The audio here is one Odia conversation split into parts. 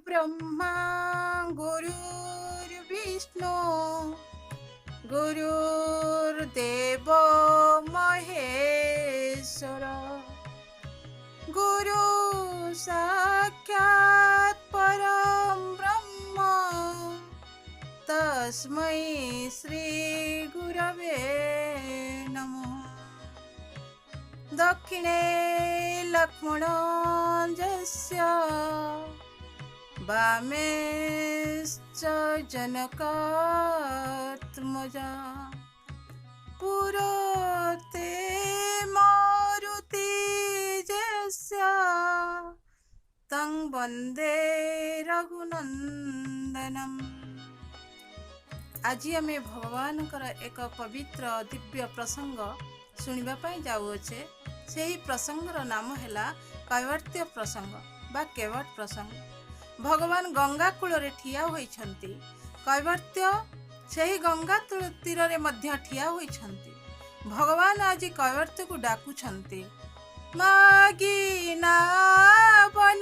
ब्रह्मा गुरुर्विष्णु गुरुर्देव महेश्वर गुरु साक्षात् परं ब्रह्म तस्मै श्री गुरवे नमः। दक्षिणे लक्ष्मणस्य वामेश्च जनकात्मजा पुरोते मारुतिर्यस्य तं वन्दे रघुनन्दनम्। आज आम भगवान एक पवित्र दिव्य प्रसंग शुणा जाऊे। से ही प्रसंगर नाम है कैवर्त्य प्रसंग बा केवट प्रसंग। भगवान गंगा कूल ठिया होइछंती। कैवर्त्य से ही गंगा तीर रे मध्य ठिया होइछंती। भगवान आज कैवर्त्य को डाकुछंती, मागिना बन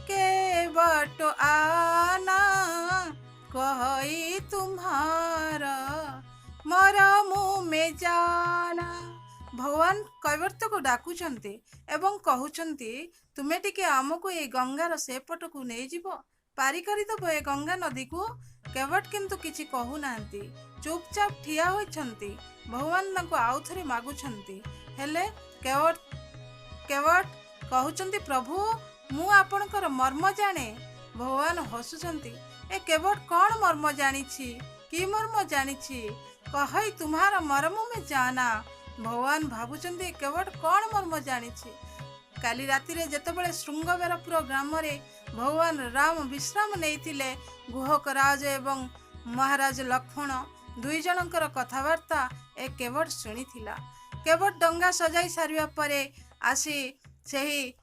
केवट आना कही तुम्हारा मरम में जाना। भगवान कैवर्त्य को डाकुछंती एवं कहउछंती, तुमे टिके आमको ए गंगार सेपट को नहीं जीव पारी करी दब ए गंगा नदी को। केवट किंतु किछि कहू नांती, चुपचाप ठिया होइछंती। भगवान तांको आउ थरे मागुछंती, हेले केवट कहउछंती, प्रभु मु आपणकर मर्म जाने। भगवान हसुछंती, ए केवट कौन मर्म जानिछि, कि मर्म जानिछि कहि तुम्हारा मर्म में जाना। भगवान भावुचंदी केवट कौन मर्म जानिछि। काली राति रे जेतेबेले श्रृंगबेरपुर ग्राम रे भगवान राम विश्राम नेइथिले, गुहक राज एवं महाराज लक्ष्मण दुई जनकर कथबार्ता ए केवट शुणिथिला। केवट डंगा सजाई सारिया परे आसी सेही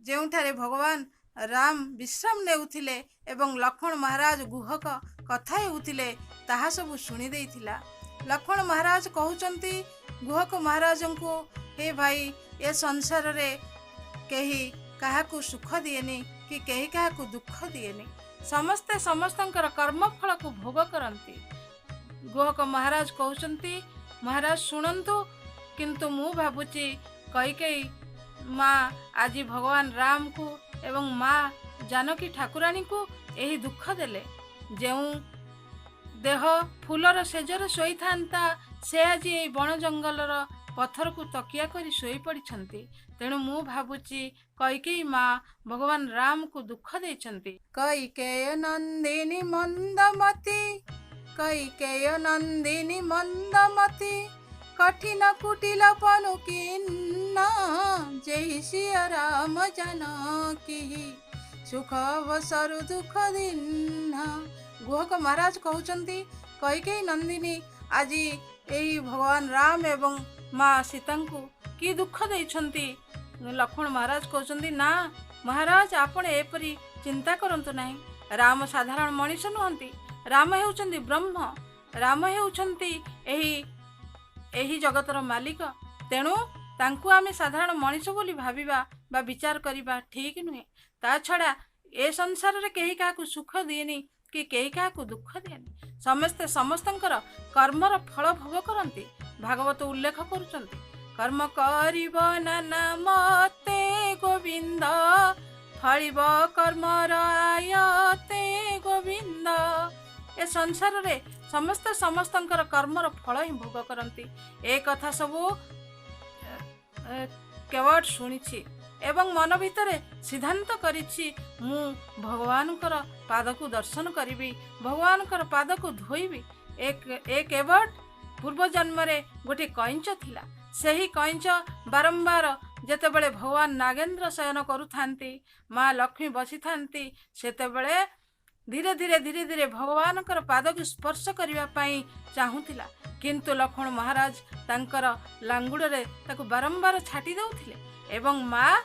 जेउठारे भगवान राम विश्राम नेउथिले एवं लक्ष्मण महाराज गुहक कथा हेउथिले ताहा सब शुणी देइथिला। लक्ष्मण महाराज कहउचंती गुहक महाराज को, हे भाई ए संसार रे कहीं काहाकू सुख दिएनी कि कहीं काहाकू दुख दिएनी, समस्ते समस्तंकर कर्म फल को भोग करंती। गुहक महाराज कहउचंती, महाराज शुणंतु, किंतु मु भाबुची कई माँ आज भगवान राम को एवं माँ जानकी ठाकुराणी को यही दुख देले। जेउ देह फूलर सेजर शोई थांता से आज ये बण जंगलर पत्थर को तकिया करी शोई पड़िछंती। तेणु मु भाबुची कैकेयी माँ भगवान राम को दुख देइछंती। कैकेय नंदिनी मंदमती, कैकेय नंदिनी मंदमती, कठिन कुटिल पनुकिन्ना जय सिया राम जानकी सुख अवसर दुख दिन्ना। गुहक महाराज कहउचंती, कैकेयी नंदिनी आज यही भगवान राम एवं माँ सीता को कि दुख देइछंती। लक्ष्मण महाराज कहउचंती, ना महाराज आपण एपरी चिंता करंतु नाही। राम साधारण मनीष नुहंती, राम हेउचंती ब्रह्म, राम हेउचंती एही जगतर मालिक। तेणु तांकु आमे साधारण मनीष बोली भाबिबा बा विचार करिबा ठीक नुहे। ता छड़ा ए संसार रे केही काहाकू सुख दिएनी कि केही काहाकू दुख दिएनी, समस्ते समस्तंकर कर्मर फल भोग करंती। भागवत उल्लेख करुचंती, कर्म करिब नाना मते गोविंद फलिब कर्मर आयते गोविंद। ए संसार रे समस्ते समस्तंकर कर्मर फल ही भोग करंती। ए कथा सबू केवट शुणिछि एवं मन भितरे सिद्धांत करिछि, मु भगवानकर पाद को दर्शन करिबी, भगवानकर पाद को धोइबी। एक केवट पूर्व जन्म रे गोटे कइंच थिला। सही कइंच बारंबार जेतेबेले भगवान नागेंद्र शयन करुथांती, माँ लक्ष्मी बसी थांती, सेतेबेले धीरे धीरे धीरे धीरे भगवानकर पाद को स्पर्श करिबा पई चाहुथिला, किंतु लक्ष्मण महाराज तांकर लांगुड़ रे ताकू बारंबार छाटी दउथिले एवं माँ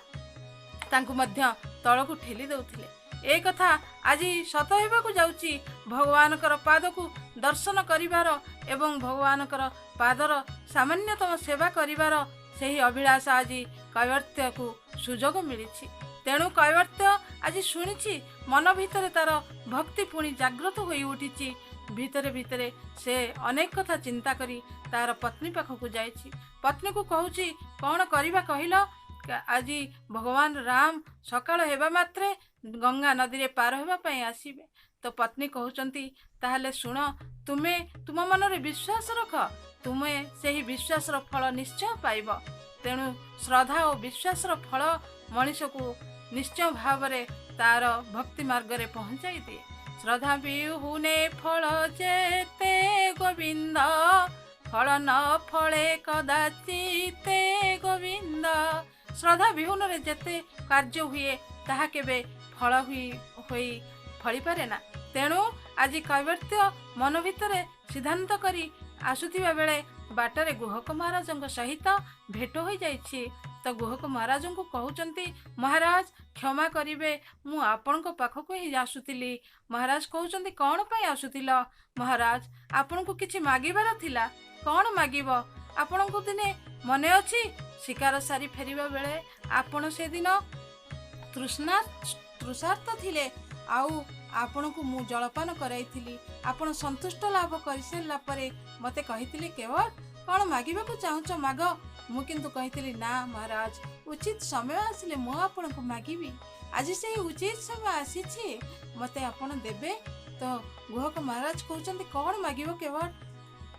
तांकू मध्य तळकू ठेली दउथिले। ए कथा आज सत हेबाकू जाउची। भगवानकर पाद को दर्शन करिवार एवं भगवानकर पादर सामान्यतम सेवा करिवार सही अभिलाषा आज कैवर्त्य को सुजोग मिली। तेणु कैवर्त्य ଆଜି ଶୁଣିଛି ମନ ଭିତରେ ତାର ଭକ୍ତି ପୁଣି ଜାଗ୍ରତ ହୋଇ ଉଠିଛି। ଭିତରେ ଭିତରେ ସେ ଅନେକ କଥା ଚିନ୍ତା କରି ତାର ପତ୍ନୀ ପାଖକୁ ଯାଇଛି। ପତ୍ନୀକୁ କହୁଛି, କ'ଣ କରିବା କହିଲ? ଆଜି ଭଗବାନ ରାମ ସକାଳ ହେବା ମାତ୍ରେ ଗଙ୍ଗା ନଦୀରେ ପାର ହେବା ପାଇଁ ଆସିବେ। ତ ପତ୍ନୀ କହୁଛନ୍ତି, ତାହେଲେ ଶୁଣ, ତୁମେ ତୁମ ମନରେ ବିଶ୍ୱାସ ରଖ, ତୁମେ ସେହି ବିଶ୍ୱାସର ଫଳ ନିଶ୍ଚୟ ପାଇବ। ତେଣୁ ଶ୍ରଦ୍ଧା ଓ ବିଶ୍ୱାସର ଫଳ ମଣିଷକୁ ନିଶ୍ଚୟ ଭାବରେ ତାର ଭକ୍ତି ମାର୍ଗରେ ପହଞ୍ଚାଇ ଦିଏ। ଶ୍ରଦ୍ଧା ବିହୁନେ ଫଳ ଯେତେ ଗୋବିନ୍ଦ, ଫଳ ନ ଫଳେ କଦାଚିତେ ଗୋବିନ୍ଦ। ଶ୍ରଦ୍ଧା ବିହୁନରେ ଯେତେ କାର୍ଯ୍ୟ ହୁଏ ତାହା କେବେ ଫଳ ହୋଇ ଫଳିପାରେ ନା। ତେଣୁ ଆଜି କୈବର୍ତ୍ୟ ମନ ଭିତରେ ସିଦ୍ଧାନ୍ତ କରି ଆସୁଥିବା ବେଳେ ବାଟରେ ଗୁହକ ମହାରାଜଙ୍କ ସହିତ ଭେଟ ହୋଇଯାଇଛି। ତ ଗୁହକ ମହାରାଜଙ୍କୁ କହୁଛନ୍ତି, ମହାରାଜ କ୍ଷମା କରିବେ, ମୁଁ ଆପଣଙ୍କ ପାଖକୁ ହିଁ ଆସୁଥିଲି। ମହାରାଜ କହୁଛନ୍ତି, କ'ଣ ପାଇଁ ଆସୁଥିଲ? ମହାରାଜ, ଆପଣଙ୍କୁ କିଛି ମାଗିବାର ଥିଲା। କ'ଣ ମାଗିବ? ଆପଣଙ୍କୁ ଦିନେ ମନେ ଅଛି ଶିକାର ସାରି ଫେରିବା ବେଳେ ଆପଣ ସେଦିନ ତୃଷାର୍ତ୍ତ ଥିଲେ, ଆଉ ଆପଣଙ୍କୁ ମୁଁ ଜଳପାନ କରାଇଥିଲି। ଆପଣ ସନ୍ତୁଷ୍ଟ ଲାଭ କରିସାରିଲା ପରେ ମୋତେ କହିଥିଲେ, କେବଳ କ'ଣ ମାଗିବାକୁ ଚାହୁଁଛ ମାଗ। ମୁଁ କିନ୍ତୁ କହିଥିଲି, ନା ମହାରାଜ, ଉଚିତ ସମୟ ଆସିଲେ ମୁଁ ଆପଣଙ୍କୁ ମାଗିବି। ଆଜି ସେହି ଉଚିତ ସମୟ ଆସିଛି, ମୋତେ ଆପଣ ଦେବେ। ତ ଗୁହକ ମହାରାଜ କହୁଛନ୍ତି, କ'ଣ ମାଗିବ କେବଳ?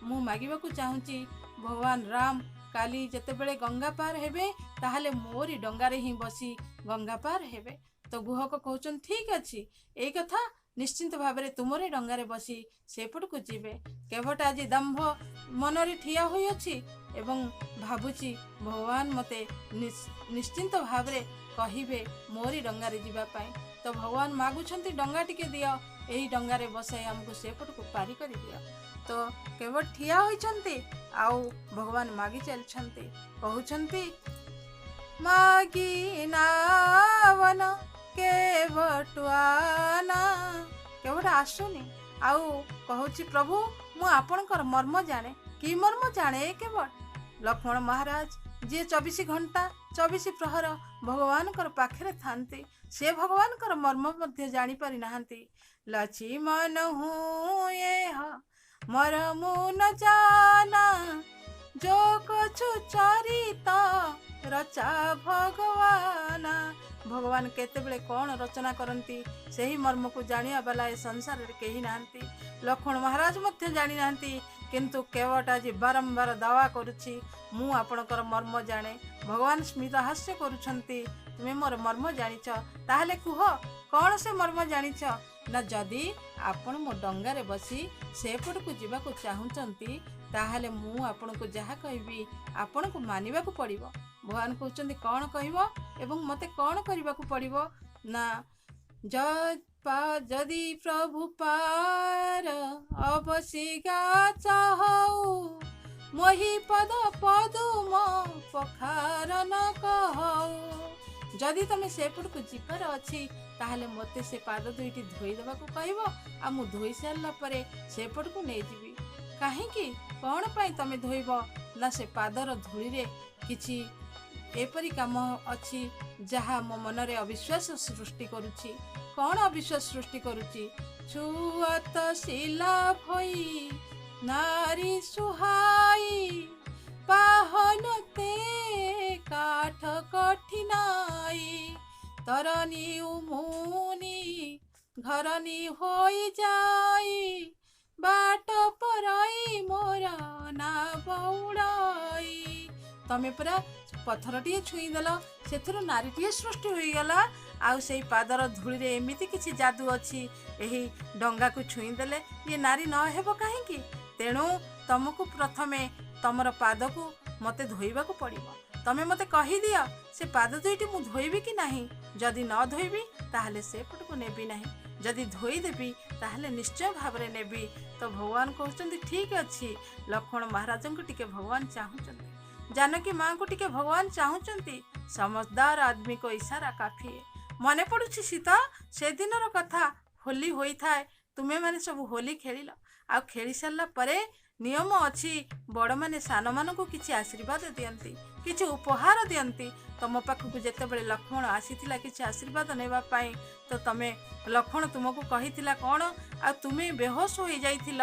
ମୁଁ ମାଗିବାକୁ ଚାହୁଁଛି, ଭଗବାନ ରାମ କାଲି ଯେତେବେଳେ ଗଙ୍ଗା ପାର ହେବେ ତାହେଲେ ମୋରି ଡଙ୍ଗାରେ ହିଁ ବସି ଗଙ୍ଗା ପାର ହେବେ। ତ ଗୁହକ କହୁଛନ୍ତି, ଠିକ୍ ଅଛି, ଏଇ କଥା ନିଶ୍ଚିନ୍ତ ଭାବରେ ତୁମରି ଡଙ୍ଗାରେ ବସି ସେପଟକୁ ଯିବେ। କେବଟ ଆଜି ଦମ୍ଭ ମନରେ ଠିଆ ହୋଇଅଛି ଏବଂ ଭାବୁଛି ଭଗବାନ ମୋତେ ନିଶ୍ଚିନ୍ତ ଭାବରେ କହିବେ ମୋରି ଡଙ୍ଗାରେ ଯିବା ପାଇଁ। ତ ଭଗବାନ ମାଗୁଛନ୍ତି, ଡଙ୍ଗା ଟିକେ ଦିଅ, ଏହି ଡଙ୍ଗାରେ ବସାଇ ଆମକୁ ସେପଟକୁ ପାରି କରିଦିଅ। ତ କେବଟ ଠିଆ ହୋଇଛନ୍ତି ଆଉ ଭଗବାନ ମାଗି ଚାଲିଛନ୍ତି। କହୁଛନ୍ତି, ମାଗି ନାବନ କେବଟୁଆନା। କେବଟ ଆସୁନି ଆଉ କହୁଛି, ପ୍ରଭୁ ମୁଁ ଆପଣଙ୍କର ମର୍ମ ଜାଣେ। କି ମର୍ମ ଜାଣେ କେବଟ? ଲକ୍ଷ୍ମଣ ମହାରାଜ ଯିଏ 24 ଘଣ୍ଟା 24 ପ୍ରହର ଭଗବାନଙ୍କର ପାଖରେ ଥାନ୍ତି, ସେ ଭଗବାନଙ୍କର ମର୍ମ ମଧ୍ୟ ଜାଣିପାରି ନାହାନ୍ତି। ଲକ୍ଷ୍ମଣ ହୁଁ ଏହ ମରମୁ ନ ଜାନା, ଯୋ କଛୁ ଚରିତ ରଚା ଭଗବାନ। ଭଗବାନ କେତେବେଳେ କ'ଣ ରଚନା କରନ୍ତି ସେହି ମର୍ମକୁ ଜାଣିବା ବାଲା ଏ ସଂସାରରେ କେହି ନାହାନ୍ତି। ଲକ୍ଷ୍ମଣ ମହାରାଜ ମଧ୍ୟ ଜାଣିନାହାନ୍ତି, କିନ୍ତୁ କେବଟ ଆଜି ବାରମ୍ବାର ଦାୱା କରୁଛି, ମୁଁ ଆପଣଙ୍କର ମର୍ମ ଜାଣେ। ଭଗବାନ ସ୍ମିତ ହାସ୍ୟ କରୁଛନ୍ତି, ତୁମେ ମୋର ମର୍ମ ଜାଣିଛ, ତାହେଲେ କୁହ କ'ଣ ସେ ମର୍ମ ଜାଣିଛ? ନା ଯଦି ଆପଣ ମୋ ଡଙ୍ଗାରେ ବସି ସେପଟକୁ ଯିବାକୁ ଚାହୁଁଛନ୍ତି ତାହେଲେ ମୁଁ ଆପଣଙ୍କୁ ଯାହା କହିବି ଆପଣଙ୍କୁ ମାନିବାକୁ ପଡ଼ିବ। ଭଗବାନ କହୁଛନ୍ତି, କ'ଣ କହିବ ଏବଂ ମୋତେ କ'ଣ କରିବାକୁ ପଡ଼ିବ? ନା ଯଦି ପ୍ରଭୁ ପାର ଅବସିଗା ଚାହଉ, ମୋହି ପଦ ପଦୁମ ପଖାରନ କହଉ। ଯଦି ତମେ ସେପଟକୁ ଯିବାର ଅଛି ତାହେଲେ ମୋତେ ସେ ପାଦ ଦୁଇଟି ଧୋଇଦେବାକୁ କହିବ, ଆଉ ମୁଁ ଧୋଇ ସାରିଲା ପରେ ସେପଟକୁ ନେଇଯିବି। କାହିଁକି? କ'ଣ ପାଇଁ ତମେ ଧୋଇବ? ନା ସେ ପାଦର ଧୂଳିରେ କିଛି ଏପରି କାମ ଅଛି ଯାହା ମୋ ମନରେ ଅବିଶ୍ୱାସ ସୃଷ୍ଟି କରୁଛି। କ'ଣ ଅବିଶ୍ୱାସ ସୃଷ୍ଟି କରୁଛି? ଛୁଆତ ଶିଲା ଭଇ ନାରୀ ସୁହାଇ, ପାହନତେ କାଠ କଠିନାଇ, ତରନି ଉମୁନି ଘରନି ହୋଇ ଯାଇ, ବାଟ ପରାଇ ମୋର ନା ବଉଡ଼ାଇ। ତମେ ପରା ପଥରଟିଏ ଛୁଇଁଦେଲ, ସେଥିରୁ ନାରୀଟିଏ ସୃଷ୍ଟି ହୋଇଗଲା। ଆଉ ସେଇ ପାଦର ଧୂଳିରେ ଏମିତି କିଛି ଯାଦୁ ଅଛି, ଏହି ଡଙ୍ଗାକୁ ଛୁଇଁଦେଲେ ଇଏ ନାରୀ ନ ହେବ କାହିଁକି? ତେଣୁ ତମକୁ ପ୍ରଥମେ ତମର ପାଦକୁ ମୋତେ ଧୋଇବାକୁ ପଡ଼ିବ। ତମେ ମୋତେ କହିଦିଅ ସେ ପାଦ ଦୁଇଟି ମୁଁ ଧୋଇବି କି ନାହିଁ। ଯଦି ନ ଧୋଇବି ତାହେଲେ ସେପଟକୁ ନେବି ନାହିଁ, ଯଦି ଧୋଇଦେବି ତାହେଲେ ନିଶ୍ଚୟ ଭାବରେ ନେବି। ତ ଭଗବାନ କହୁଛନ୍ତି, ଠିକ୍ ଅଛି। ଲକ୍ଷ୍ମଣ ମହାରାଜଙ୍କୁ ଟିକେ ଭଗବାନ ଚାହୁଁଛନ୍ତି, ଜାନକୀ ମାଙ୍କୁ ଟିକେ ଭଗବାନ ଚାହୁଁଛନ୍ତି। ସମଝଦାର ଆଦମୀ को ଇଶାରା କାଫିଏ। ମନେ ପଡ଼ୁଛି ସୀତା, ସେଦିନର କଥା। ହୋଲି ହୋଇଥାଏ, ତୁମେମାନେ ସବୁ ହୋଲି ଖେଳିଲ, ଆଉ ଖେଳି ସାରିଲା ପରେ ନିୟମ ଅଛି, ବଡ଼ମାନେ ସାନମାନଙ୍କୁ କିଛି ଆଶୀର୍ବାଦ ଦିଅନ୍ତି, କିଛି ଉପହାର ଦିଅନ୍ତି। ତମ ପାଖକୁ ଯେତେବେଳେ ଲକ୍ଷ୍ମଣ ଆସିଥିଲା କିଛି ଆଶୀର୍ବାଦ ନେବା ପାଇଁ, ତ ଲକ୍ଷ୍ମଣ ତୁମକୁ କହିଥିଲା କ'ଣ? ଆଉ ତୁମେ ବେହୋସ ହୋଇଯାଇଥିଲ।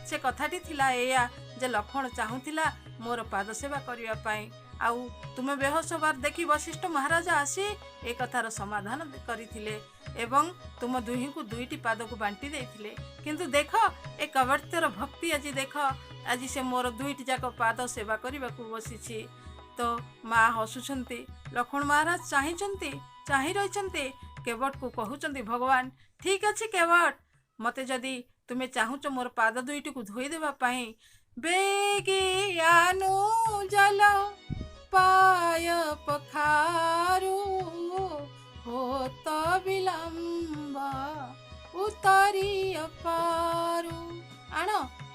ସେ କଥାଟି ଥିଲା ଏଇଆ ଯେ ଲକ୍ଷ୍ମଣ ଚାହୁଁଥିଲା ମୋର ପାଦ ସେବା କରିବା ପାଇଁ। ଆଉ ତୁମେ ବେହୋସ ହେବାର ଦେଖି ବଶିଷ୍ଠ ମହାରାଜା ଆସି ଏ କଥାର ସମାଧାନ କରିଥିଲେ ଏବଂ ତୁମ ଦୁହିଁଙ୍କୁ ଦୁଇଟି ପାଦକୁ ବାଣ୍ଟି ଦେଇଥିଲେ। କିନ୍ତୁ ଦେଖ ଏ କବର୍ତ୍ତ୍ୟର ଭକ୍ତି, ଆଜି ଦେଖ, ଆଜି ସେ ମୋର ଦୁଇଟି ଯାକ ପାଦ ସେବା କରିବାକୁ ବସିଛି। ତ ମା ହସୁଛନ୍ତି। ଲକ୍ଷ୍ମଣ ମହାରାଜ ଚାହିଁ ରହିଛନ୍ତି। କେବଟକୁ କହୁଛନ୍ତି, ଭଗବାନ ଠିକ୍ ଅଛି କେବଟ, ମୋତେ ଯଦି ତୁମେ ଚାହୁଁଛ ମୋର ପାଦ ଦୁଇଟିକୁ ଧୋଇଦେବା ପାଇଁ, ବେଗି ଆନୁ ଜଲ ପାୟ ପଖାରୁ ହୋତ ବିଳମ୍ବ ଉତରି ଅପାରୁ। ଆଣ,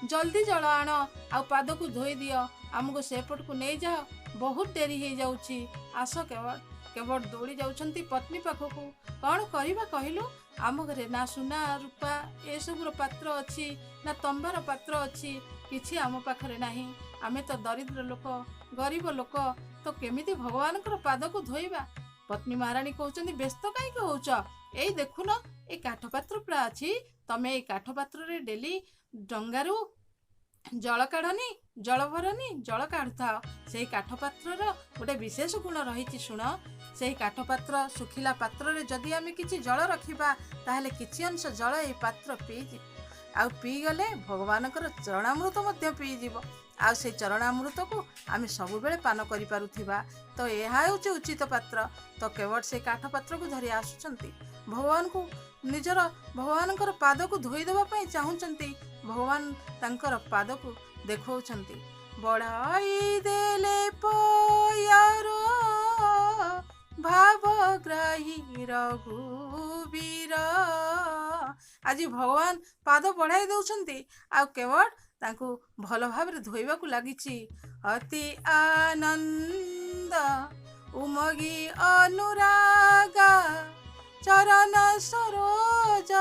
ଜଲ୍ଦି ଜଳ ଆଣ, ଆଉ ପାଦକୁ ଧୋଇ ଦିଅ, ଆମକୁ ସେପଟକୁ ନେଇଯାଅ, ବହୁତ ଡେରି ହେଇଯାଉଛି। ଆସ କେବଟ। କେବଟ ଦୌଡ଼ି ଯାଉଛନ୍ତି ପତ୍ନୀ ପାଖକୁ। କ'ଣ କରିବା କହିଲୁ? ଆମ ଘରେ ନା ସୁନା ରୂପା ଏସବୁର ପାତ୍ର ଅଛି, ନା ତମ୍ବାର ପାତ୍ର ଅଛି, କିଛି ଆମ ପାଖରେ ନାହିଁ। ଆମେ ତ ଦରିଦ୍ର ଲୋକ, ଗରିବ ଲୋକ, ତ କେମିତି ଭଗବାନଙ୍କର ପାଦକୁ ଧୋଇବା? ପତ୍ନୀ ମହାରାଣୀ କହୁଛନ୍ତି, ବ୍ୟସ୍ତ କାହିଁକି ହେଉଛ? ଏଇ ଦେଖୁନ, ଏଇ କାଠ ପାତ୍ର ପୁରା ଅଛି, ତମେ ଏଇ କାଠ ପାତ୍ରରେ ଡେଲି ଡଙ୍ଗାରୁ ଜଳ କାଢ଼ନି, ଜଳ ଭରନି, ଜଳ କାଢ଼ୁଥାଅ। ସେଇ କାଠ ପାତ୍ରର ଗୋଟେ ବିଶେଷ ଗୁଣ ରହିଛି, ଶୁଣ। ସେହି କାଠ ପାତ୍ର, ଶୁଖିଲା ପାତ୍ରରେ ଯଦି ଆମେ କିଛି ଜଳ ରଖିବା, ତାହେଲେ କିଛି ଅଂଶ ଜଳ ଏହି ପାତ୍ର ପିଇଯିବ। ଆଉ ପିଇଗଲେ ଭଗବାନଙ୍କର ଚରଣାମୃତ ମଧ୍ୟ ପିଇଯିବ। ଆଉ ସେଇ ଚରଣାମୃତକୁ ଆମେ ସବୁବେଳେ ପାନ କରିପାରୁଥିବା। ତ ଏହା ହେଉଛି ଉଚିତ ପାତ୍ର। ତ କେବଳ ସେଇ କାଠ ପାତ୍ରକୁ ଧରି ଆସୁଛନ୍ତି। ଭଗବାନଙ୍କର ପାଦକୁ ଧୋଇଦେବା ପାଇଁ ଚାହୁଁଛନ୍ତି। ଭଗବାନ ତାଙ୍କର ପାଦକୁ ଦେଖାଉଛନ୍ତି। ବଢ଼ାଇ ଦେଲେ ପୟାର ଭାବଗ୍ରାହୀ ରଘୁବୀର। ଆଜି ଭଗବାନ ପାଦ ବଢ଼ାଇ ଦେଉଛନ୍ତି, ଆଉ କେବଳ ତାଙ୍କୁ ଭଲ ଭାବରେ ଧୋଇବାକୁ ଲାଗିଛି। ଅତି ଆନନ୍ଦ ଉମଗି ଅନୁରାଗା ଚରଣ ସରୋଜ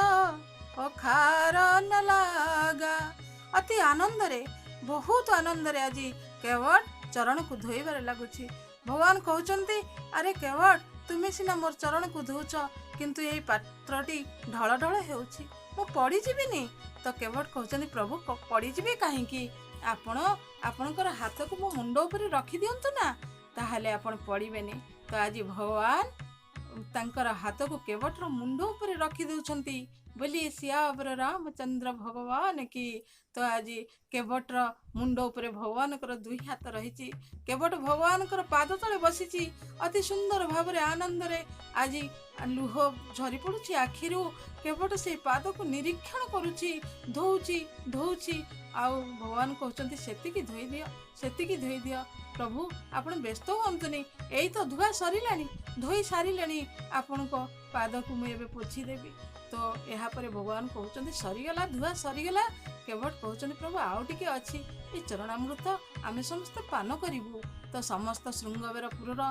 ଅଖାରନ ଲାଗା। ଅତି ଆନନ୍ଦରେ, ବହୁତ ଆନନ୍ଦରେ ଆଜି କେବଳ ଚରଣକୁ ଧୋଇବାରେ ଲାଗୁଛି। ଭଗବାନ କହୁଛନ୍ତି, ଆରେ କେବଳ ତୁମେ ସିନା ମୋର ଚରଣକୁ ଧୋଉଛ, କିନ୍ତୁ ଏହି ପାତ୍ରଟି ଢଳ ଢଳ ହେଉଛି, ମୁଁ ପଡ଼ିଯିବିନି। ତ କେବଳ କହୁଛନ୍ତି, ପ୍ରଭୁ ପଡ଼ିଯିବେ କାହିଁକି? ଆପଣଙ୍କର ହାତକୁ ମୋ ମୁଣ୍ଡ ଉପରେ ରଖିଦିଅନ୍ତୁ ନା, ତାହେଲେ ଆପଣ ପଡ଼ିବେନି। ତ ଆଜି ଭଗବାନ ତାଙ୍କର ହାତକୁ କେବଟର ମୁଣ୍ଡ ଉପରେ ରଖିଦେଉଛନ୍ତି। ବୋଲି ସିୟାବର ରାମଚନ୍ଦ୍ର ଭଗବାନ କି। ତ ଆଜି କେବଟର ମୁଣ୍ଡ ଉପରେ ଭଗବାନଙ୍କର ଦୁଇ ହାତ ରହିଛି। କେବଟ ଭଗବାନଙ୍କର ପାଦ ତଳେ ବସିଛି। ଅତି ସୁନ୍ଦର ଭାବରେ ଆନନ୍ଦରେ ଆଜି ଲୁହ ଝରି ପଡ଼ୁଛି ଆଖିରୁ। କେବଟ ସେଇ ପାଦକୁ ନିରୀକ୍ଷଣ କରୁଛି, ଧୋଉଛି। ଆଉ ଭଗବାନ କହୁଛନ୍ତି, ସେତିକି ଧୋଇଦିଅ। ପ୍ରଭୁ ଆପଣ ବ୍ୟସ୍ତ ହୁଅନ୍ତୁନି, ଏଇ ତ ଧୁଆ ସରିଲାଣି, ଧୋଇ ସାରିଲେଣି, ଆପଣଙ୍କ ପାଦକୁ ମୁଁ ଏବେ ପୋଛିଦେବି। ତ ଏହାପରେ ଭଗବାନ କହୁଛନ୍ତି, ସରିଗଲା, ଧୁଆ ସରିଗଲା। କେବଟ କହୁଛନ୍ତି, ପ୍ରଭୁ ଆଉ ଟିକେ ଅଛି, ଏ ଚରଣାମୃତ ଆମେ ସମସ୍ତେ ପାନ କରିବୁ। ତ ସମସ୍ତ ଶୃଙ୍ଗବେରପୁରର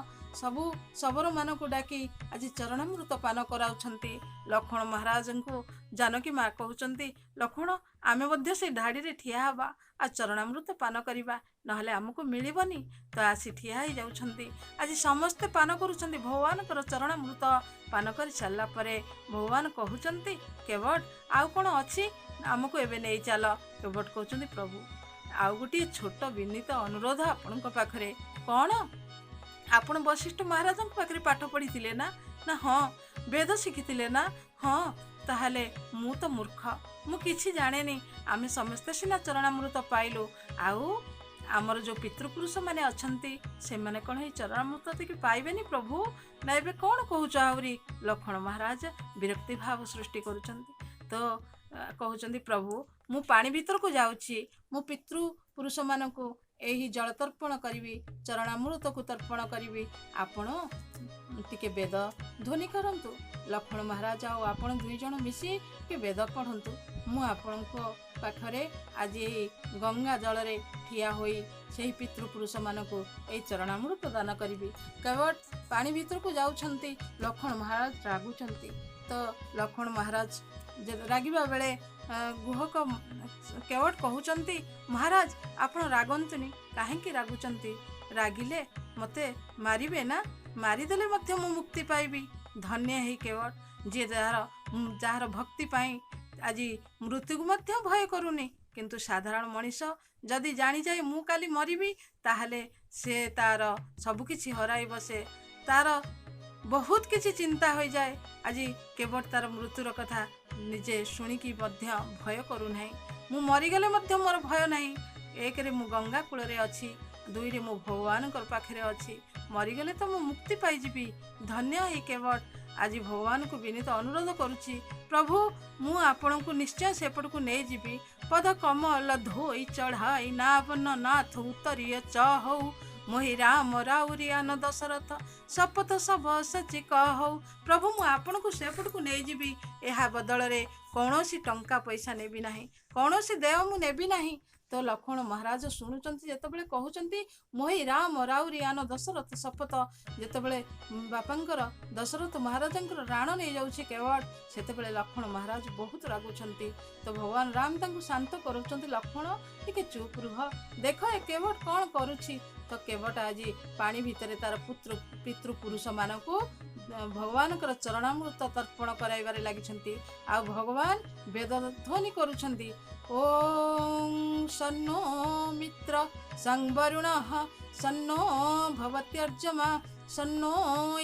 ସବୁ ଶବରମାନଙ୍କୁ ଡାକି ଆଜି ଚରଣାମୃତ ପାନ କରାଉଛନ୍ତି। ଲକ୍ଷ୍ମଣ ମହାରାଜଙ୍କୁ ଜାନକୀ ମା କହୁଛନ୍ତି, ଲକ୍ଷ୍ମଣ ଆମେ ମଧ୍ୟ ସେଇ ଧାଡ଼ିରେ ଠିଆ ହେବା, ଆଉ ଚରଣାମୃତ ପାନ କରିବା, ନହେଲେ ଆମକୁ ମିଳିବନି। ତ ଆସି ଠିଆ ହେଇଯାଉଛନ୍ତି। ଆଜି ସମସ୍ତେ ପାନ କରୁଛନ୍ତି ଭଗବାନଙ୍କର ଚରଣାମୃତ। ପାନ କରି ସାରିଲା ପରେ ଭଗବାନ କହୁଛନ୍ତି, କେବଟ ଆଉ କ'ଣ ଅଛି, ଆମକୁ ଏବେ ନେଇ ଚାଲ। କେବଟ କହୁଛନ୍ତି, ପ୍ରଭୁ ଆଉ ଗୋଟିଏ ଛୋଟ ବିନୀତ ଅନୁରୋଧ ଆପଣଙ୍କ ପାଖରେ। କ'ଣ? ଆପଣ ବଶିଷ୍ଠ ମହାରାଜଙ୍କ ପାଖରେ ପାଠ ପଢ଼ିଥିଲେ ନା? ନା ହଁ। ବେଦ ଶିଖିଥିଲେ ନା? ହଁ। ତାହେଲେ ମୁଁ ତ ମୂର୍ଖ, ମୁଁ କିଛି ଜାଣେନି। ଆମେ ସମସ୍ତେ ସିନା ଚରଣାମୃତ ପାଇଲୁ, ଆଉ ଆମର ଯେଉଁ ପିତୃପୁରୁଷମାନେ ଅଛନ୍ତି ସେମାନେ କ'ଣ ଏଇ ଚରଣାମୃତ ଟିକେ ପାଇବେନି ପ୍ରଭୁ? ନା ଏବେ କ'ଣ କହୁଛ ଆହୁରି? ଲକ୍ଷ୍ମଣ ମହାରାଜ ବିରକ୍ତି ଭାବ ସୃଷ୍ଟି କରୁଛନ୍ତି। ତ କହୁଛନ୍ତି, ପ୍ରଭୁ ମୁଁ ପାଣି ଭିତରକୁ ଯାଉଛି, ମୁଁ ପିତୃପୁରୁଷମାନଙ୍କୁ ଏହି ଜଳ ତର୍ପଣ କରିବି, ଚରଣାମୃତକୁ ତର୍ପଣ କରିବି। ଆପଣ ଟିକେ ବେଦ ଧ୍ୱନି କରନ୍ତୁ। ଲକ୍ଷ୍ମଣ ମହାରାଜ ଆଉ ଆପଣ ଦୁଇ ଜଣ ମିଶି ଟିକେ ବେଦ ପଢ଼ନ୍ତୁ। ମୁଁ ଆପଣଙ୍କ ପାଖରେ ଆଜି ଏହି ଗଙ୍ଗା ଜଳରେ ଠିଆ ହୋଇ ସେହି ପିତୃପୁରୁଷମାନଙ୍କୁ ଏହି ଚରଣାମୃତ ଦାନ କରିବି। କେବଳ ପାଣି ଭିତରକୁ ଯାଉଛନ୍ତି। ଲକ୍ଷ୍ମଣ ମହାରାଜ ରାଗୁଛନ୍ତି। ତ ଲକ୍ଷ୍ମଣ ମହାରାଜ ରାଗିବା ବେଳେ ଗୁହକ କେବଟ କହୁଛନ୍ତି ମହାରାଜ ଆପଣ ରାଗନ୍ତୁନି, କାହିଁକି ରାଗୁଛନ୍ତି? ରାଗିଲେ ମୋତେ ମାରିବେ ନା? ମାରିଦେଲେ ମଧ୍ୟ ମୁଁ ମୁକ୍ତି ପାଇବି। ଧନ୍ୟ ହେଇ କେବଟ ଯିଏ ଯାହାର ଭକ୍ତି ପାଇଁ ଆଜି ମୃତ୍ୟୁକୁ ମଧ୍ୟ ଭୟ କରୁନି। କିନ୍ତୁ ସାଧାରଣ ମଣିଷ ଯଦି ଜାଣିଯାଏ ମୁଁ କାଲି ମରିବି, ତାହେଲେ ସେ ତାର ସବୁକିଛି ହରାଇ ବସେ, ତାର ବହୁତ କିଛି ଚିନ୍ତା ହୋଇଯାଏ। ଆଜି କେବଳ ତାର ମୃତ୍ୟୁର କଥା ନିଜେ ଶୁଣିକି ମଧ୍ୟ ଭୟ କରୁନାହିଁ। ମୁଁ ମରିଗଲେ ମଧ୍ୟ ମୋର ଭୟ ନାହିଁ। ଏକରେ ମୁଁ ଗଙ୍ଗା କୂଳରେ ଅଛି, ଦୁଇରେ ମୁଁ ଭଗବାନଙ୍କର ପାଖରେ ଅଛି। ମରିଗଲେ ତ ମୁଁ ମୁକ୍ତି ପାଇଯିବି। ଧନ୍ୟ ହେଇ କେବଳ ଆଜି ଭଗବାନଙ୍କୁ ବିନୀତ ଅନୁରୋଧ କରୁଛି, ପ୍ରଭୁ ମୁଁ ଆପଣଙ୍କୁ ନିଶ୍ଚୟ ସେପଟକୁ ନେଇଯିବି। ପଦ କମଲ ଧୋଇ ଚଢ଼ାଇ ନାବନ ନାଥ ଉତ୍ତରୀୟ ଚହଉ, ମୋହି ରାମ ରାଉରିଆନ ଦଶରଥ ଶପଥ ସବ ସଚି କହଉ। ପ୍ରଭୁ ମୁଁ ଆପଣଙ୍କୁ ସେପଟକୁ ନେଇଯିବି। ଏହା ବଦଳରେ କୌଣସି ଟଙ୍କା ପଇସା ନେବି ନାହିଁ, କୌଣସି ଦେୟ ମୁଁ ନେବି ନାହିଁ। ତ ଲକ୍ଷ୍ମଣ ମହାରାଜ ଶୁଣୁଛନ୍ତି ଯେତେବେଳେ କହୁଛନ୍ତି ମୋହି ରାମ ରାଉରିଆନ ଦଶରଥ ଶପଥ, ଯେତେବେଳେ ବାପାଙ୍କର ଦଶରଥ ମହାରାଜଙ୍କର ରାଣ ନେଇଯାଉଛି କେବଳ, ସେତେବେଳେ ଲକ୍ଷ୍ମଣ ମହାରାଜ ବହୁତ ରାଗୁଛନ୍ତି। ତ ଭଗବାନ ରାମ ତାଙ୍କୁ ଶାନ୍ତ କରୁଛନ୍ତି, ଲକ୍ଷ୍ମଣ ଟିକେ ଚୁପ୍ ରୁହ, ଦେଖ ଏ କେବଳ କ'ଣ କରୁଛି। ତ କେବଟ ଆଜି ପାଣି ଭିତରେ ତାର ପିତୃପୁରୁଷମାନଙ୍କୁ ଭଗବାନଙ୍କର ଚରଣାମୃତ ତର୍ପଣ କରାଇବାରେ ଲାଗିଛନ୍ତି। ଆଉ ଭଗବାନ ବେଦ ଧ୍ୱନି କରୁଛନ୍ତି, ଓଂ ସନ୍ନୋ ମିତ୍ର ସଂବରୁଣଃ ସନ୍ନୋ ଭବତ୍ୟର୍ଜମା ସନ୍ନୋ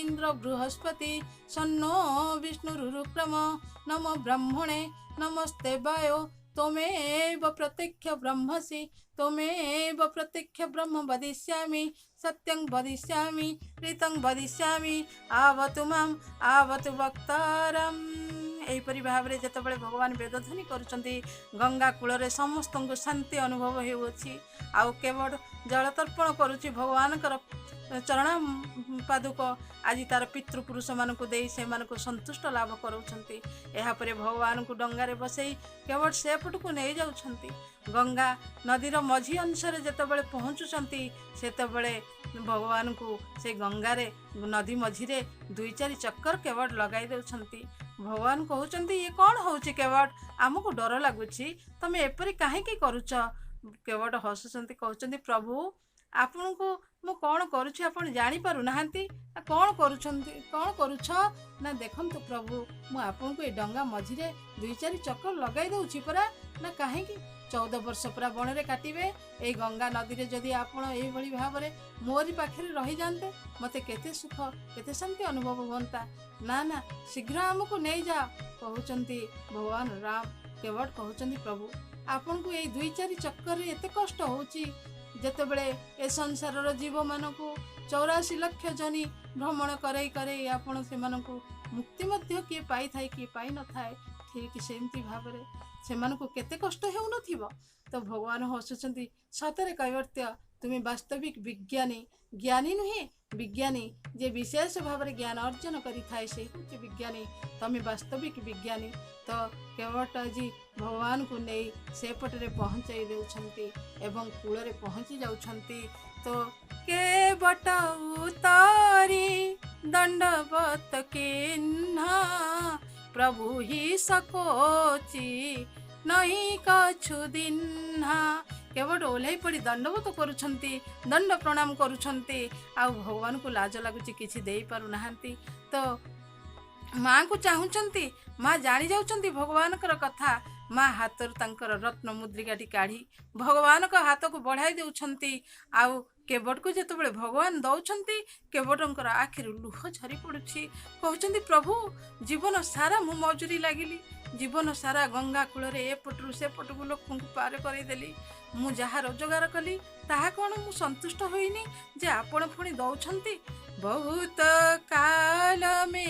ଇନ୍ଦ୍ର ବୃହସ୍ପତି ସନ୍ନୋ ବିଷ୍ଣୁରୁକ୍ରମ ନମୋ ବ୍ରହ୍ମଣେ ନମସ୍ତେ ବାୟୋ त्वमेव प्रत्यक्ष ब्रह्मसि त्वमेव प्रत्यक्ष ब्रह्म वदिष्यामि सत्यं वदिष्यामि ऋतं वदिष्यामि आवतु माम् आवतु वक्तारम्। एहिपरि भाବରେ ଯେତେବେଳେ ଭଗବାନ ବେଦଧ୍ୱନି କରୁଛନ୍ତି, ଗଙ୍ଗା କୂଳରେ ସମସ୍ତଙ୍କୁ ଶାନ୍ତି ଅନୁଭବ ହେଉଅଛି। ଆଉ କେବଳ ଜଳତର୍ପଣ କରୁଛି ଭଗବାନଙ୍କର ଚରଣ ପାଦୁକ ଆଜି ତାର ପିତୃପୁରୁଷମାନଙ୍କୁ ଦେଇ ସେମାନଙ୍କୁ ସନ୍ତୁଷ୍ଟ ଲାଭ କରାଉଛନ୍ତି। ଏହାପରେ ଭଗବାନଙ୍କୁ ଡଙ୍ଗାରେ ବସେଇ କେବଳ ସେପଟକୁ ନେଇଯାଉଛନ୍ତି। ଗଙ୍ଗା ନଦୀର ମଝି ଅଂଶରେ ଯେତେବେଳେ ପହଞ୍ଚୁଛନ୍ତି, ସେତେବେଳେ ଭଗବାନଙ୍କୁ ସେ ଗଙ୍ଗାରେ ନଦୀ ମଝିରେ 2-4 ଚକ୍କର କେବଳ ଲଗାଇ ଦେଉଛନ୍ତି। ଭଗବାନ କହୁଛନ୍ତି ଇଏ କ'ଣ ହେଉଛି କେବଳ, ଆମକୁ ଡର ଲାଗୁଛି, ତମେ ଏପରି କାହିଁକି କରୁଛ? କେବଳ ହସୁଛନ୍ତି, କହୁଛନ୍ତି ପ୍ରଭୁ ଆପଣଙ୍କୁ ମୁଁ କ'ଣ କରୁଛି ଆପଣ ଜାଣିପାରୁନାହାନ୍ତି? କ'ଣ କରୁଛ ନା ଦେଖନ୍ତୁ ପ୍ରଭୁ, ମୁଁ ଆପଣଙ୍କୁ ଏ ଡଙ୍ଗା ମଝିରେ 2-4 ଚକ୍କର ଲଗାଇ ଦେଉଛି ପରା। ନା କାହିଁକି? 14 ବର୍ଷ ପୁରା ବଣରେ କାଟିବେ, ଏଇ ଗଙ୍ଗା ନଦୀରେ ଯଦି ଆପଣ ଏଇଭଳି ଭାବରେ ମୋରି ପାଖରେ ରହିଯାଆନ୍ତେ, ମୋତେ କେତେ ସୁଖ କେତେ ଶାନ୍ତି ଅନୁଭବ ହୁଅନ୍ତା। ନା ନା ଶୀଘ୍ର ଆମକୁ ନେଇଯାଅ, କହୁଛନ୍ତି ଭଗବାନ ରାମ। କେବଳ କହୁଛନ୍ତି ପ୍ରଭୁ ଆପଣଙ୍କୁ ଏଇ 2-4 ଚକ୍କରରେ ଏତେ କଷ୍ଟ ହେଉଛି, ଯେତେବେଳେ ଏ ସଂସାରର ଜୀବମାନଙ୍କୁ 84 ଲକ୍ଷ ଜନି ଭ୍ରମଣ କରେଇ କରେଇ ଆପଣ ସେମାନଙ୍କୁ ମୁକ୍ତି ମଧ୍ୟ କିଏ ପାଇଥାଏ କିଏ ପାଇନଥାଏ, ଠିକ୍ ସେମିତି ଭାବରେ ସେମାନଙ୍କୁ କେତେ କଷ୍ଟ ହେଉନଥିବ। ତ ଭଗବାନ ହସୁଛନ୍ତି, ସତରେ କୈବର୍ତ୍ୟ ତୁମେ ବାସ୍ତବିକ ବିଜ୍ଞାନୀ, ଜ୍ଞାନୀ ନୁହେଁ ବିଜ୍ଞାନୀ। ଯେ ବିଶେଷ ଭାବରେ ଜ୍ଞାନ ଅର୍ଜନ କରିଥାଏ ସେ ହେଉଛି ବିଜ୍ଞାନୀ, ତମେ ବାସ୍ତବିକ ବିଜ୍ଞାନୀ। ତ କେବଟ ଆଜି ଭଗବାନଙ୍କୁ ନେଇ ସେପଟରେ ପହଞ୍ଚାଇ ଦେଉଛନ୍ତି ଏବଂ କୂଳରେ ପହଞ୍ଚି ଯାଉଛନ୍ତି। ତ କେବଟ ଉତାରି ଦଣ୍ଡବତ କିହ୍ନା ପ୍ରଭୁ ହି ସକୋଚି ନହିଁ କଛୁ ଦିହ୍ନା। କେବଳ ଓହ୍ଲାଇ ପଡ଼ି ଦଣ୍ଡବତ କରୁଛନ୍ତି, ଦଣ୍ଡ ପ୍ରଣାମ କରୁଛନ୍ତି। ଆଉ ଭଗବାନଙ୍କୁ ଲାଜ ଲାଗୁଛି, କିଛି ଦେଇପାରୁନାହାନ୍ତି। ତ ମାଙ୍କୁ ଚାହୁଁଛନ୍ତି, ମା ଜାଣି ଯାଉଛନ୍ତି ଭଗବାନଙ୍କର କଥା। ମା ହାତରୁ ତାଙ୍କର ରତ୍ନ ମୁଦ୍ରିକାଟି କାଢ଼ି ଭଗବାନଙ୍କ ହାତକୁ ବଢ଼ାଇ ଦେଉଛନ୍ତି। ଆଉ କେବଟକୁ ଯେତେବେଳେ ଭଗବାନ ଦଉଛନ୍ତି, କେବଟଙ୍କର ଆଖିରୁ ଲୁହ ଝରି ପଡ଼ୁଛି। କହୁଛନ୍ତି ପ୍ରଭୁ ଜୀବନ ସାରା ମୁଁ ମଜୁରୀ ଲାଗିଲି, ଜୀବନ ସାରା ଗଙ୍ଗା କୂଳରେ ଏପଟରୁ ସେପଟକୁ ଲୋକଙ୍କୁ ପାର କରେଇଦେଲି। ମୁଁ ଯାହା ରୋଜଗାର କଲି ତାହା କ'ଣ ମୁଁ ସନ୍ତୁଷ୍ଟ ହୋଇନି ଯେ ଆପଣ ପୁଣି ଦଉଛନ୍ତି? ବହୁତ କାଳ ମେ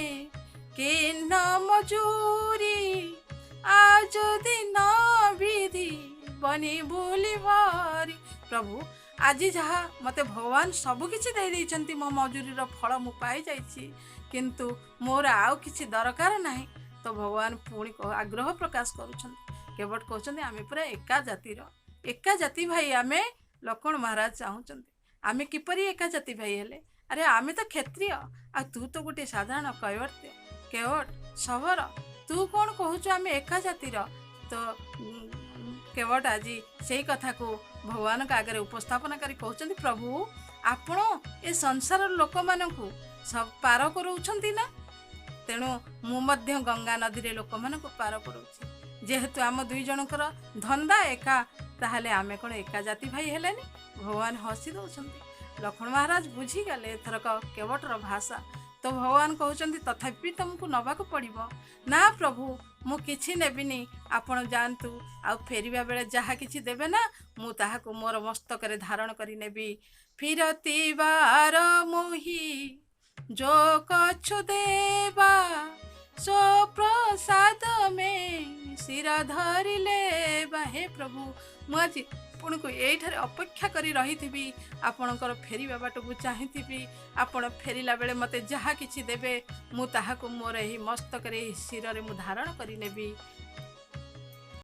କିହ୍ନ ମଜୁରୀ ଆଜ ଦିନ ବିଧି ବନି ଭୁଲି ଭାରି। ପ୍ରଭୁ ଆଜି ଯାହା ମୋତେ ଭଗବାନ ସବୁ କିଛି ଦେଇଦେଇଛନ୍ତି, ମୋ ମଜୁରୀର ଫଳ ମୁଁ ପାଇଯାଇଛି, କିନ୍ତୁ ମୋର ଆଉ କିଛି ଦରକାର ନାହିଁ। ତ ଭଗବାନ ପୁଣି ଆଗ୍ରହ ପ୍ରକାଶ କରୁଛନ୍ତି। କେବଳ କହୁଛନ୍ତି ଆମେ ପୁରା ଏକା ଜାତି ଭାଇ ଆମେ। ଲକ୍ଷ୍ମଣ ମହାରାଜ ଚାହୁଁଛନ୍ତି ଆମେ କିପରି ଏକା ଜାତି ଭାଇ ହେଲେ? ଆରେ ଆମେ ତ କ୍ଷତ୍ରିୟ, ଆଉ ତୁ ତ ଗୋଟେ ସାଧାରଣ କୈବର୍ତ୍ୟ, କେବଟ ଶବର, ତୁ କ'ଣ କହୁଛୁ? କହୁଛୁ ଆମେ ଏକା ଜାତିର। ତ କେବଟ ଆଜି ସେଇ କଥାକୁ ଭଗବାନଙ୍କ ଆଗରେ ଉପସ୍ଥାପନ କରି କହୁଛନ୍ତି, ପ୍ରଭୁ ଆପଣ ଏ ସଂସାରର ଲୋକମାନଙ୍କୁ ପାର କରାଉଛନ୍ତି ନା, ତେଣୁ ମୁଁ ମଧ୍ୟ ଗଙ୍ଗା ନଦୀରେ ଲୋକମାନଙ୍କୁ ପାର କରାଉଛି। ଯେହେତୁ ଆମ ଦୁଇ ଜଣଙ୍କର ଧନ୍ଦା ଏକା, ତାହେଲେ ଆମେ କ'ଣ ଏକା ଜାତି ଭାଇ ହେଲେନି? ଭଗବାନ ହସି ଦେଉଛନ୍ତି। ଲକ୍ଷ୍ମଣ ମହାରାଜ ବୁଝିଗଲେ ଏଥରକ କେବଟର ଭାଷା। ତ ଭଗବାନ କହୁଛନ୍ତି, ତଥାପି ତୁମକୁ ନେବାକୁ ପଡ଼ିବ। ନା ପ୍ରଭୁ, ମୁଁ କିଛି ନେବିନି, ଆପଣ ଯାଆନ୍ତୁ, ଆଉ ଫେରିବା ବେଳେ ଯାହା କିଛି ଦେବେ ନା, ମୁଁ ତାହାକୁ ମୋର ମସ୍ତକରେ ଧାରଣ କରି ନେବି। ଫିରତି ବାର ମୋହି जो कछु देवा, सो प्रसाद में शिर धरिले बा। हे प्रभु, ମୁଁ ଆଜି ଆପଣଙ୍କୁ ଏଇଠାରେ ଅପେକ୍ଷା କରି ରହିଥିବି, ଆପଣଙ୍କର ଫେରିବା ବାଟକୁ ଚାହିଁଥିବି। ଆପଣ ଫେରିଲା ବେଳେ ମୋତେ ଯାହା କିଛି ଦେବେ, ମୁଁ ତାହାକୁ ମୋର ଏହି ମସ୍ତକରେ, ଏହି ଶିରରେ ମୁଁ ଧାରଣ କରି ନେବି।